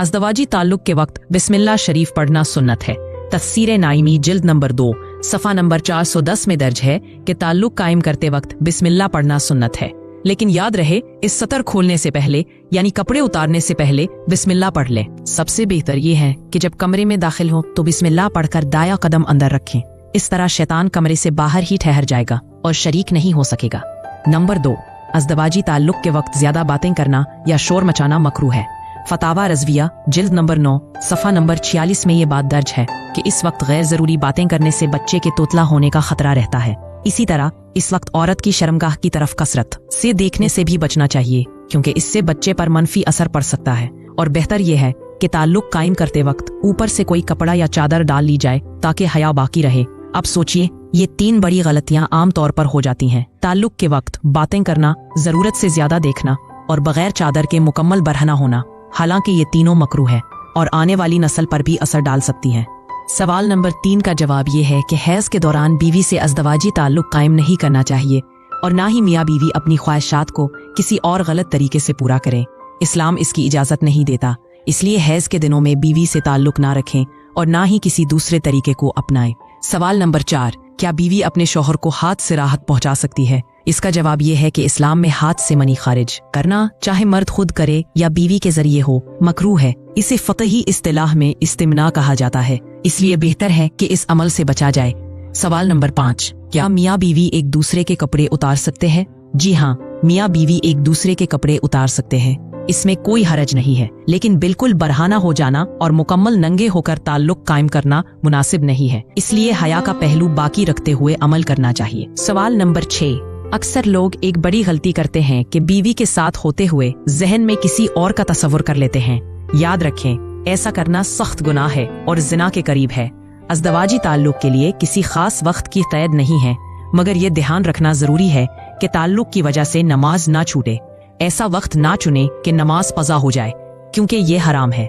अज़दवाजी ताल्लुक के वक्त बिस्मिल्लाह शरीफ पढ़ना सुन्नत है। तफसीर नाइमी जिल्द नंबर 2 सफ़ा नंबर 410 में दर्ज है कि ताल्लुक कायम करते वक्त बिस्मिल्लाह पढ़ना सुन्नत है, लेकिन याद रहे इस सतर खोलने से पहले यानी कपड़े उतारने से पहले बिस्मिल्लाह पढ़ लें। सबसे बेहतर ये है कि जब कमरे में दाखिल हो तो बिस्मिल्लाह पढ़कर दाया कदम अंदर रखें। इस तरह शैतान कमरे से बाहर ही ठहर जाएगा और शरीक नहीं हो सकेगा। नंबर 2, अज़दवाजी ताल्लुक के वक्त ज्यादा बातें करना या शोर मचाना मकरूह है। फतावा रज़विया जिल्द नंबर 9 सफ़ा नंबर 46 में ये बात दर्ज है कि इस वक्त गैर जरूरी बातें करने से बच्चे के तोतला होने का खतरा रहता है। इसी तरह इस वक्त औरत की शर्मगाह की तरफ कसरत से देखने से भी बचना चाहिए, क्योंकि इससे बच्चे पर मनफी असर पड़ सकता है। और बेहतर यह है कि ताल्लुक कायम करते वक्त ऊपर से कोई कपड़ा या चादर डाल ली जाए ताकि हया बाकी रहे। अब सोचिए, ये 3 बड़ी गलतियां आम तौर पर हो जाती हैं। ताल्लुक के वक्त बातें करना, जरूरत से ज्यादा देखना और बगैर चादर के मुकम्मल बरहना होना। हालांकि ये तीनों मकरूह है और आने वाली नस्ल पर भी असर डाल सकती हैं। सवाल नंबर 3 का जवाब ये है कि हैज़ के दौरान बीवी से अज़दवाजी ताल्लुक कायम नहीं करना चाहिए और ना ही मियाँ बीवी अपनी ख्वाहिशात को किसी और गलत तरीके से पूरा करें। इस्लाम इसकी इजाज़त नहीं देता, इसलिए हैज़ के दिनों में बीवी से ताल्लुक ना रखें और ना ही किसी दूसरे तरीके को अपनाएं। सवाल नंबर 4, क्या बीवी अपने शौहर को हाथ से राहत पहुंचा सकती है? इसका जवाब यह है कि इस्लाम में हाथ से मनी खारिज करना, चाहे मर्द खुद करे या बीवी के जरिए हो, मकरूह है। इसे फ़क़ही इस्तिलाह में इस्तिमना कहा जाता है, इसलिए बेहतर है कि इस अमल से बचा जाए। सवाल नंबर 5, क्या मियाँ बीवी एक दूसरे के कपड़े उतार सकते हैं? जी हाँ, मियाँ बीवी एक दूसरे के कपड़े उतार सकते हैं, इसमें कोई हरज नहीं है, लेकिन बिल्कुल बरहाना हो जाना और मुकम्मल नंगे होकर ताल्लुक कायम करना मुनासिब नहीं है, इसलिए हया का पहलू बाकी रखते हुए अमल करना चाहिए। सवाल नंबर 6, अक्सर लोग एक बड़ी गलती करते हैं कि बीवी के साथ होते हुए जहन में किसी और का तस्वुर कर लेते हैं। याद रखें, ऐसा करना सख्त गुनाह है और जिना के करीब है। अज़दवाजी ताल्लुक के लिए किसी खास वक्त की कैद नहीं है, मगर ये ध्यान रखना जरूरी है कि ताल्लुक की वजह से नमाज ना छूटे। ऐसा वक्त ना चुने कि नमाज क़ज़ा हो जाए, क्योंकि ये हराम है।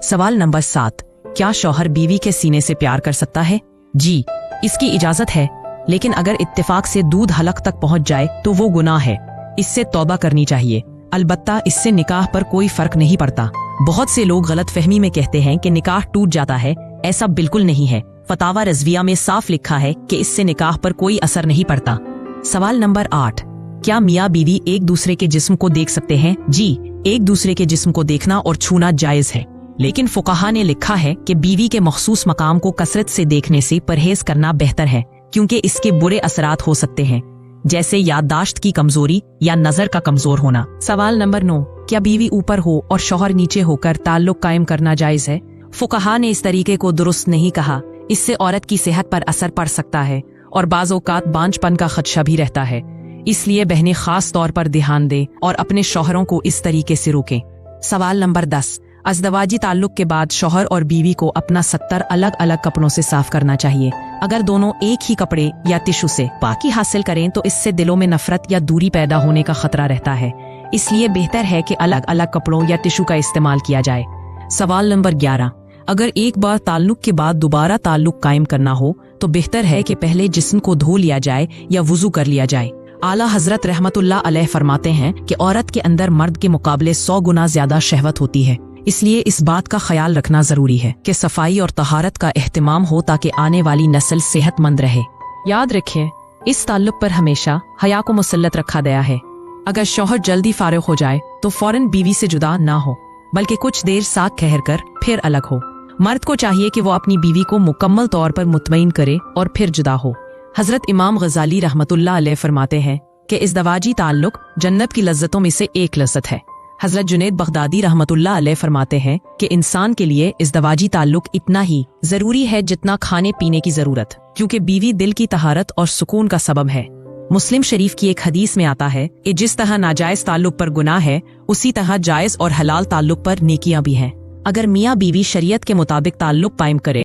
सवाल नंबर 7, क्या शौहर बीवी के सीने से प्यार कर सकता है? जी, इसकी इजाजत है, लेकिन अगर इत्तेफाक से दूध हलक तक पहुंच जाए तो वो गुनाह है, इससे तौबा करनी चाहिए। अलबत्ता इससे निकाह पर कोई फर्क नहीं पड़ता। बहुत से लोग गलत फहमी में कहते हैं कि निकाह टूट जाता है, ऐसा बिल्कुल नहीं है। फतावा रज़विया में साफ लिखा है कि इससे निकाह पर कोई असर नहीं पड़ता। सवाल नंबर 8, क्या मियाँ बीवी एक दूसरे के जिस्म को देख सकते हैं? जी, एक दूसरे के जिस्म को देखना और छूना जायज है, लेकिन फुक़हा ने लिखा है कि बीवी के मखसूस मकाम को कसरत से देखने से परहेज करना बेहतर है, क्योंकि इसके बुरे असरात हो सकते हैं, जैसे याददाश्त की कमजोरी या नजर का कमजोर होना। सवाल नंबर 9, क्या बीवी ऊपर हो और शौहर नीचे होकर ताल्लुक कायम करना जायज है? फुक़हा ने इस तरीके को दुरुस्त नहीं कहा, इससे औरत की सेहत पर असर पड़ सकता है और बाज़ औक़ात बांझपन का खदशा भी रहता है। इसलिए बहनें खास तौर पर ध्यान दें और अपने शौहरों को इस तरीके से रोकें। सवाल नंबर 10, अज़दवाजी ताल्लुक के बाद शौहर और बीवी को अपना सत्तर अलग अलग कपड़ों से साफ करना चाहिए। अगर दोनों एक ही कपड़े या टिश्यू से पाकी हासिल करें तो इससे दिलों में नफरत या दूरी पैदा होने का खतरा रहता है, इसलिए बेहतर है कि अलग अलग कपड़ों या टिश्यू का इस्तेमाल किया जाए। सवाल नंबर 11, अगर एक बार ताल्लुक के बाद दोबारा ताल्लुक कायम करना हो तो बेहतर है कि पहले जिस्म को धो लिया जाए या वुजू कर लिया जाए। आला हजरत रहमतुल्लाह अलैह फरमाते हैं कि औरत के अंदर मर्द के मुकाबले 100 गुना ज्यादा शहवत होती है, इसलिए इस बात का ख्याल रखना जरूरी है कि सफाई और तहारत का एहतिमाम हो ताकि आने वाली नस्ल सेहतमंद रहे। याद रखें, इस ताल्लुक पर हमेशा हया को मुसल्लत रखा गया है। अगर शौहर जल्दी फारिग हो जाए तो फौरन बीवी से जुदा ना हो, बल्कि कुछ देर साथ ठहर कर फिर अलग हो। मर्द को चाहिए कि वो अपनी बीवी को मुकम्मल तौर पर मुतमईन करे और फिर जुदा हो। हजरत इमाम गजाली रहमतुल्लाह अलैह फरमाते हैं कि इज़दवाजी ताल्लुक जन्नत की लज्जतों में से एक लज्जत है। हजरत जुनैद बगदादी रहमतुल्लाह अलैह फरमाते हैं कि इंसान के लिए इज़दवाजी ताल्लुक इतना ही जरूरी है जितना खाने पीने की जरूरत, क्योंकि बीवी दिल की तहारत और सुकून का सबब है। मुस्लिम शरीफ की एक हदीस में आता है कि जिस तरह नाजायज ताल्लुक पर गुनाह है, उसी तरह जायज और हलाल ताल्लुक पर नेकियां भी हैं। अगर मियाँ बीवी शरीयत के मुताबिक ताल्लुक कायम करे